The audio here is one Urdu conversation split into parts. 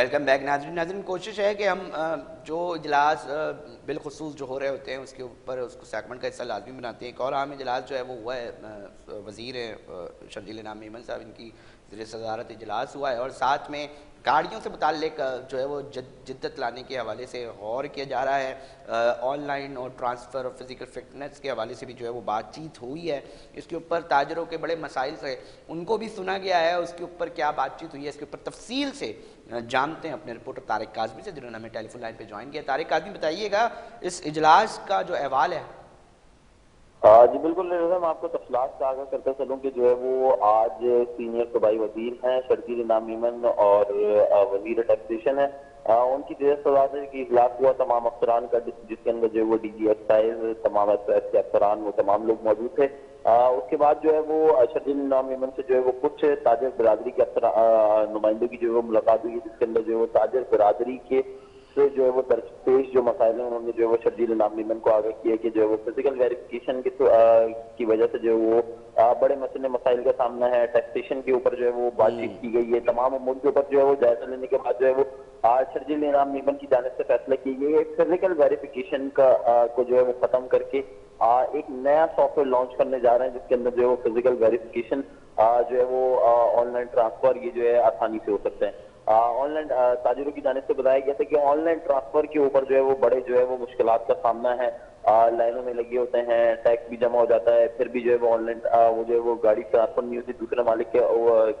ویلکم بیک ناظرین کوشش ہے کہ ہم جو اجلاس بالخصوص جو ہو رہے ہوتے ہیں اس کے اوپر اس کو سیگمنٹ کا حصہ لازمی بناتے ہیں. ایک اور عام اجلاس جو ہے وہ ہوا ہے, وزیر شرجیل انعام میمن صاحب ان کی زیر صدارت اجلاس ہوا ہے, اور ساتھ میں گاڑیوں سے متعلق جو ہے وہ جدت لانے کے حوالے سے غور کیا جا رہا ہے. آن لائن اور ٹرانسفر اور فزیکل فٹنس کے حوالے سے بھی جو ہے وہ بات چیت ہوئی ہے. اس کے اوپر تاجروں کے بڑے مسائل سے ان کو بھی سنا گیا ہے, اس کے اوپر کیا بات چیت ہوئی ہے اس کے اوپر تفصیل سے جانتے ہیں اپنے رپورٹر طارق کاظمی سے, جنہوں نے ہمیں ٹیلی فون لائن پہ جوائن کیا. طارق کاظمی, بتائیے گا اس اجلاس کا جو احوال ہے. جی بالکل میں آپ کو تفصیلات سے آگاہ کرتا چلوں کہ جو ہے وہ آج سینئر صوبائی وزیر ہیں شرجیل انعام میمن اور وزیر ٹیکسیشن ہے, ان کی زیر صدارت کی اجلاس ہوا تمام افسران کا, جس کے اندر جو ہے وہ ڈی جی ایکسائز, تمام ایکسائز کے افسران, وہ تمام لوگ موجود تھے. اس کے بعد جو ہے وہ شرجیل انعام میمن سے جو ہے وہ کچھ تاجر برادری کے نمائندوں کی جو ہے وہ ملاقات ہوئی, جس کے اندر جو ہے وہ تاجر برادری کے سے جو ہے وہ درپیش جو مسائل ہیں انہوں نے جو ہے وہ شرجیل انعام میمن کو آگاہ کیا کہ جو ہے وہ فزیکل ویریفیکیشن کی وجہ سے جو ہے وہ بڑے مسئلے مسائل کا سامنا ہے. ٹیکسیشن کے اوپر جو ہے وہ بات چیت کی گئی ہے, تمام امور کے اوپر جو ہے وہ جائزہ لینے کے بعد جو ہے وہ شرجیل انعام میمن کی جانب سے فیصلہ کی گئی ہے فزیکل ویریفیکیشن کو جو ہے وہ ختم کر کے ایک نیا سافٹ ویئر لانچ کرنے جا رہے ہیں, جس کے اندر جو ہے وہ فزیکل ویریفیکیشن جو ہے وہ آن لائن ٹرانسفر یہ جو ہے آسانی سے ہو سکتے ہیں. آن لائن تاجروں کی جانب سے بتایا گیا تھا کہ آن لائن ٹرانسفر کے اوپر جو ہے وہ بڑے جو ہے وہ مشکلات کا سامنا ہے. لائنوں میں لگے ہوتے ہیں, ٹیکس بھی جمع ہو جاتا ہے, پھر بھی جو ہے وہ آن لائن وہ جو ہے وہ گاڑی ٹرانسفر نہیں ہوتی دوسرے مالک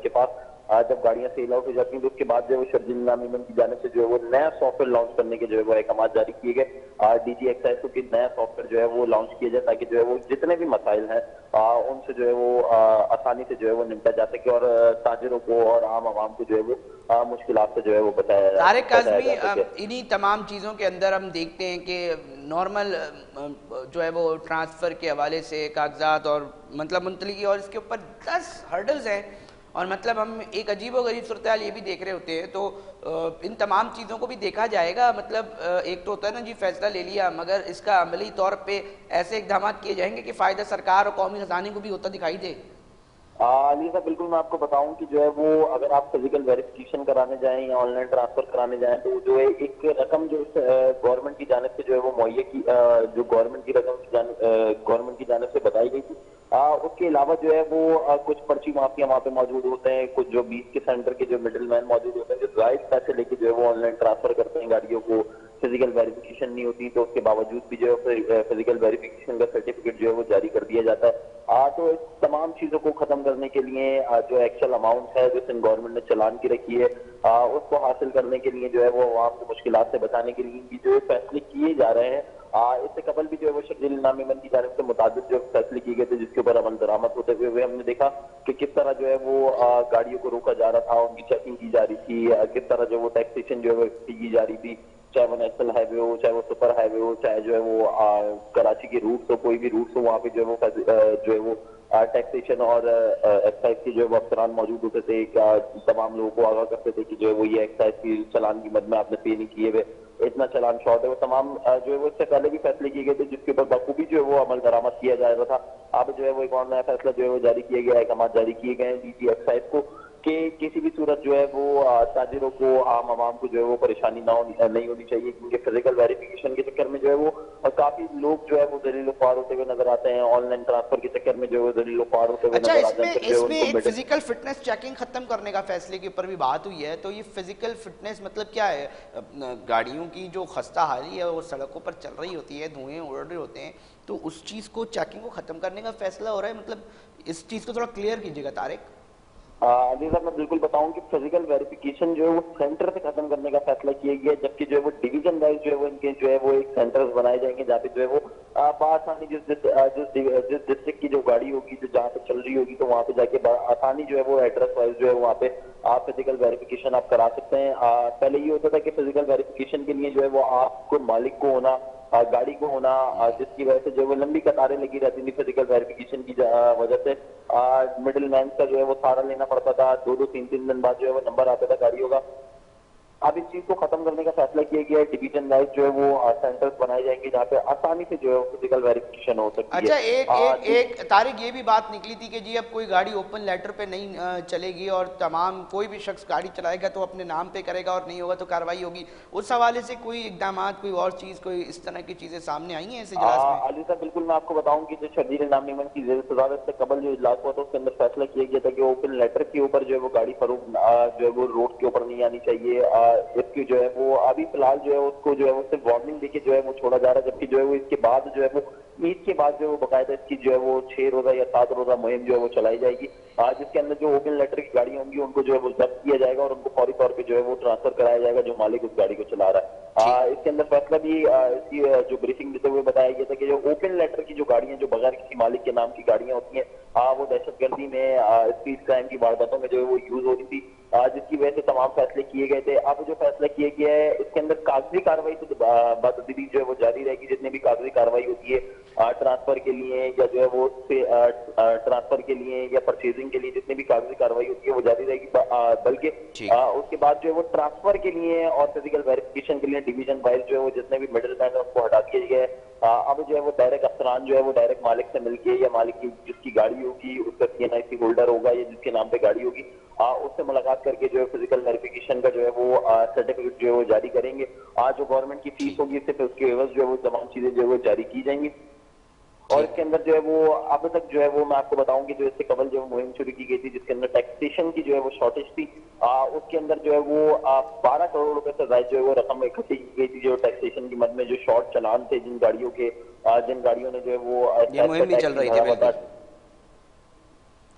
کے پاس. جب گاڑیاں سیل آؤٹ ہو جاتی ہیں تو اس کے بعد جو ہے وہ شرجیل انعام میمن کی جانب سے جو ہے وہ نیا سافٹ ویئر لانچ کرنے کے جو ہے وہ احکامات جاری کیے گئے. ڈی جی ایکسائز کو نیا سافٹ ویئر جو ہے وہ لانچ کیا جائے تاکہ جو ہے وہ جتنے بھی مسائل ہیں ان سے جو ہے وہ آسانی سے جو ہے وہ نمٹا جا سکے اور تاجروں کو اور عام عوام کو جو ہے وہ مشکلات سے جو ہے وہ بتایا جا سکے. طارق کاظمی, انہی تمام چیزوں کے اندر ہم دیکھتے ہیں کہ نارمل جو ہے وہ ٹرانسفر کے حوالے سے کاغذات اور مطلب منتقلی اور اس کے اوپر 10 ہرڈلز ہیں, اور مطلب ہم ایک عجیب و غریب صورتحال یہ بھی دیکھ رہے ہوتے ہیں. تو ان تمام چیزوں کو بھی دیکھا جائے گا. مطلب ایک تو ہوتا ہے نا جی فیصلہ لے لیا, مگر اس کا عملی طور پہ ایسے اقدامات کیے جائیں گے کہ فائدہ سرکار اور قومی خزانے کو بھی ہوتا دکھائی دے. علی صاحب بالکل میں آپ کو بتاؤں کہ جو ہے وہ اگر آپ فزیکل ویریفیکیشن کرانے جائیں یا آن لائن ٹرانسفر کرانے جائیں تو جو ہے ایک رقم جو گورنمنٹ کی جانب سے جو ہے وہ مہیا کی جو گورنمنٹ کی رقم گورنمنٹ کی جانب سے بتائی گئی تھی, اس کے علاوہ جو ہے وہ کچھ پرچی مافیا وہاں پہ موجود ہوتے ہیں, کچھ جو 20 کے سینٹر کے جو مڈل مین موجود ہوتے ہیں جو زائد پیسے لے کے جو ہے وہ آن لائن ٹرانسفر کرتے ہیں گاڑیوں کو. فزیکل ویریفیکیشن نہیں ہوتی تو اس کے باوجود بھی جو ہے فزیکل ویریفیکیشن کا سرٹیفکیٹ جو ہے وہ جاری کر دیا جاتا ہے. تو اس تمام چیزوں کو ختم کرنے کے لیے جو ایکچوئل اماؤنٹ ہے جو سندھ گورنمنٹ نے چلان کی رکھی ہے اس کو حاصل کرنے کے لیے جو ہے وہ عوام کو مشکلات سے بچانے کے لیے جو فیصلے کیے جا رہے ہیں. اس سے قبل بھی جو ہے وہ شرجیل انعام میمن کی جانب سے متعدد جو فیصلے کیے گئے تھے جس کے اوپر عمل درآمد ہوتے ہوئے ہم نے دیکھا کہ کس طرح جو ہے وہ گاڑیوں کو روکا جا رہا تھا, ان کی چیکنگ کی جا رہی تھی, کس طرح جو وہ ٹیکسیشن جو ہے وہ کی جا رہی تھی, چاہے وہ نیشنل ہائی وے ہو, چاہے وہ سپر ہائی وے ہو, چاہے جو ہے وہ کراچی کے روٹس ہو, کوئی بھی روٹس ہو, وہاں پہ جو ہے وہ ٹیکسیشن اور ایکسائز کے جو افسران موجود ہوتے تھے تمام لوگوں کو آگاہ کرتے تھے کہ جو ہے وہ یہ ایکسائز کی چلان کی مد میں آپ نے پے نہیں کیے ہوئے, اتنا چلان شارٹ ہے. وہ تمام جو ہے وہ اس سے پہلے بھی فیصلے کیے گئے تھے جس کے اوپر بخوبی جو ہے وہ عمل درآمد کیا جا رہا تھا. اب جو ہے وہ ایک اور نیا فیصلہ جو ہے وہ جاری کیا گیا, احکامات جاری کیے گئے ہیں ڈی جی ایکسائز کو کہ کسی بھی صورت جو ہے وہ تاجروں کو, عام عوام کو جو ہے وہ پریشانی نہیں ہونی چاہیے, کیونکہ فزیکل ویریفیکیشن کے چکر میں جو ہے وہ کافی لوگ جو ہے وہ ذلیل و خوار ہوتے ہوئے نظر آتے ہیں. آن لائن ٹرانسفر کے چکر میں جو ہے وہ ذلیل و خوار ہوتے ہوئے نظر آتے ہیں. اس میں ایک فزیکل فٹنس چیکنگ ختم کرنے کا فیصلے کے اوپر بھی بات ہوئی ہے, تو یہ فزیکل فٹنس مطلب کیا ہے؟ گاڑیوں کی جو خستہ حالی ہے وہ سڑکوں پر چل رہی ہوتی ہے, دھوئیں اڑ رہے ہوتے ہیں, تو اس چیز کو چیکنگ کو ختم کرنے کا فیصلہ ہو رہا ہے. مطلب اس چیز کو تھوڑا کلیئر کیجیے گا طارق. علی صاحب میں بالکل بتاؤں کہ فزیکل ویریفیکیشن جو ہے وہ سینٹر سے ختم کرنے کا فیصلہ کیا گیا ہے, جبکہ جو ہے وہ ڈویژن وائز جو ہے وہ ان کے جو ہے وہ ایک سینٹرز بنائے جائیں گے جہاں پہ جو ہے وہ بآسانی جس ڈسٹرکٹ کی جو گاڑی ہوگی جو جہاں پہ چل رہی ہوگی تو وہاں پہ جا کے آسانی جو ہے وہ ایڈریس وائز جو ہے وہاں پہ آپ فزیکل ویریفیکیشن آپ کرا سکتے ہیں. پہلے یہ ہوتا تھا کہ فزیکل ویریفیکیشن کے لیے جو ہے وہ آپ کو مالک کو ہونا, گاڑی کو ہونا, جس کی وجہ سے جو ہے وہ لمبی قطاریں لگی رہتی تھی فزیکل ویریفیکیشن کی وجہ سے. مڈل مین کا جو ہے وہ سہارا لینا پڑتا تھا, 2-3 دن بعد جو ہے وہ نمبر آتا تھا گاڑیوں کا. اب اس چیز کو ختم کرنے کا فیصلہ کیا گیا ہے, ڈویژن وائز جو ہے وہ سینٹرز بنائے جائیں گے جہاں پہ آسانی سے جو ہے فزیکل ویریفیکیشن ہو سکتی ہے. اچھا ایک طارق یہ بھی بات نکلی تھی کہ جی اب کوئی گاڑی اوپن لیٹر پہ نہیں چلے گی اور تمام کوئی بھی شخص گاڑی چلائے گا تو اپنے نام پہ کرے گا اور نہیں ہوگا تو کارروائی ہوگی. اس حوالے سے کوئی اقدامات, کوئی اور چیز, کوئی اس طرح کی چیزیں سامنے آئی ہیں اس اجلاس میں؟ علی صاحب بالکل میں آپ کو بتاؤں کہ جو شرجیل انعام میمن کی زیر صدارت سے قبل جو اجلاس ہوا تھا اس کے اندر فیصلہ کیا گیا تھا کہ اوپن لیٹر کے اوپر جو ہے وہ گاڑی فروخت جو ہے وہ روڈ کے اوپر نہیں آنی چاہیے. اس کی جو ہے وہ ابھی فی الحال جو ہے اس کو جو ہے وہ صرف وارننگ دے کے جو ہے وہ چھوڑا جا رہا ہے, جبکہ جو ہے وہ اس کے بعد جو ہے وہ عید کے بعد جو ہے وہ باقاعدہ اس کی جو ہے وہ 6 روزہ یا 7 روزہ مہم جو ہے وہ چلائی جائے گی, جس کے اندر جو اوپن لیٹر کی گاڑیاں ہوں گی ان کو جو ہے وہ ضبط کیا جائے گا اور ان کو فوری طور پہ جو ہے وہ ٹرانسفر کرایا جائے گا جو مالک اس گاڑی کو چلا رہا ہے. اس کے اندر فیصلہ بھی اس کی جو بریفنگ دیتے ہوئے بتایا گیا تھا کہ جو اوپن لیٹر کی جو گاڑیاں جو بغیر کسی مالک کے نام کی گاڑیاں ہوتی ہیں وہ دہشت گردی میں, اسپیڈ کرائم کی وارداتوں میں جو ہے وہ یوز ہوتی تھی, جس کی وجہ سے تمام فیصلے کیے گئے تھے. اب جو فیصلہ کیا گیا ہے اس کے اندر کاغذی کارروائی تو بتدریج جو ہے وہ جاری رہے گی, جتنی بھی کاغذی کارروائی ہوتی ہے ٹرانسفر کے لیے یا جو ہے وہ ٹرانسفر کے لیے یا پرچیزنگ کے لیے جتنی بھی کاغذی کارروائی ہوتی ہے وہ جاری رہے گی, بلکہ اس کے بعد جو ہے وہ ٹرانسفر کے لیے اور فزیکل ویریفیکیشن کے لیے ڈویژن وائز جو ہے وہ جتنے بھی مڈل مین ہیں ان کو ہٹا دیا گیا ہے. اب جو ہے وہ ڈائریکٹ افسران جو ہے وہ ڈائریکٹ مالک سے مل کے یا مالک کی جس کی گاڑی ہوگی اس کا CNIC ہولڈر ہوگا یا جس کے نام پہ گاڑی ہوگی اس سے ملاقات کر کے جو ہے فزیکل ویریفیکیشن کا جو ہے وہ سرٹیفکیٹ جو ہے وہ جاری کریں گے. جو گورنمنٹ کی فیس ہوگی صرف اس کے عوض جو ہے وہ تمام چیزیں جو ہے وہ جاری کی جائیں گی. اور اس کے اندر جو ہے وہ اب تک جو ہے وہ میں آپ کو بتاؤں کہ جو اس سے قبل جو مہم شروع کی گئی تھی جس کے اندر ٹیکسیشن کی جو ہے وہ شارٹیج تھی, اس کے اندر جو ہے وہ 12 کروڑ روپے سے زائد جو ہے وہ رقم اکٹھی کی گئی تھی جو ٹیکسیشن کی مد میں جو شارٹ چلان تھے جن گاڑیوں نے جو ہے وہ مہم بھی چل رہی تھی. بالکل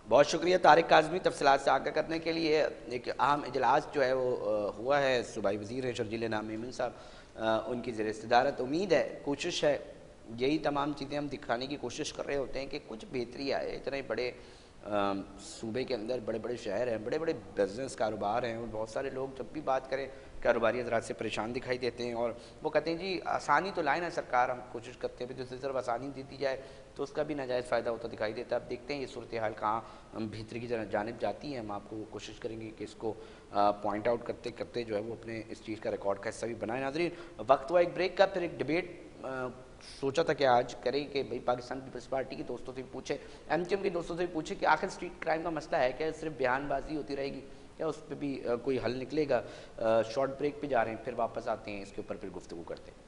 بہت شکریہ طارق کاظمی تفصیلات سے آگاہ کرنے کے لیے. ایک اہم اجلاس جو ہے وہ ہوا ہے, صوبائی وزیر ہیں شرجیل انعام میمن صاحب, ان کی زیر صدارت. امید ہے, کوشش ہے, یہی تمام چیزیں ہم دکھانے کی کوشش کر رہے ہوتے ہیں کہ کچھ بہتری آئے. اتنے بڑے صوبے کے اندر بڑے بڑے شہر ہیں, بڑے بڑے بزنس کاروبار ہیں, اور بہت سارے لوگ جب بھی بات کریں کاروباری حضرات سے پریشان دکھائی دیتے ہیں اور وہ کہتے ہیں جی آسانی تو لائے نا سرکار, ہم کوشش کرتے ہیں دوسری طرف آسانی دیتی جائے تو اس کا بھی ناجائز فائدہ ہوتا دکھائی دیتا ہے. اب دیکھتے ہیں یہ صورتحال کہاں بہتری کی جانب جاتی ہے. ہم آپ کو کوشش کریں گے کہ اس کو پوائنٹ آؤٹ کرتے کرتے جو ہے وہ اپنے اس چیز کا ریکارڈ کا حصہ بھی بنائیں. ناظرین, وقت ہوا ایک بریک کا, پھر ایک ڈیبیٹ سوچا تھا کہ آج کریں کہ بھئی پاکستان پیپلز پارٹی کے دوستوں سے بھی پوچھیں, MTM کے دوستوں سے بھی پوچھیں کہ آخر اسٹریٹ کرائم کا مسئلہ ہے کیا, صرف بیان بازی ہوتی رہے گی کیا, اس پہ بھی کوئی حل نکلے گا. شارٹ بریک پہ جا رہے ہیں, پھر واپس آتے ہیں, اس کے اوپر پھر گفتگو کرتے ہیں.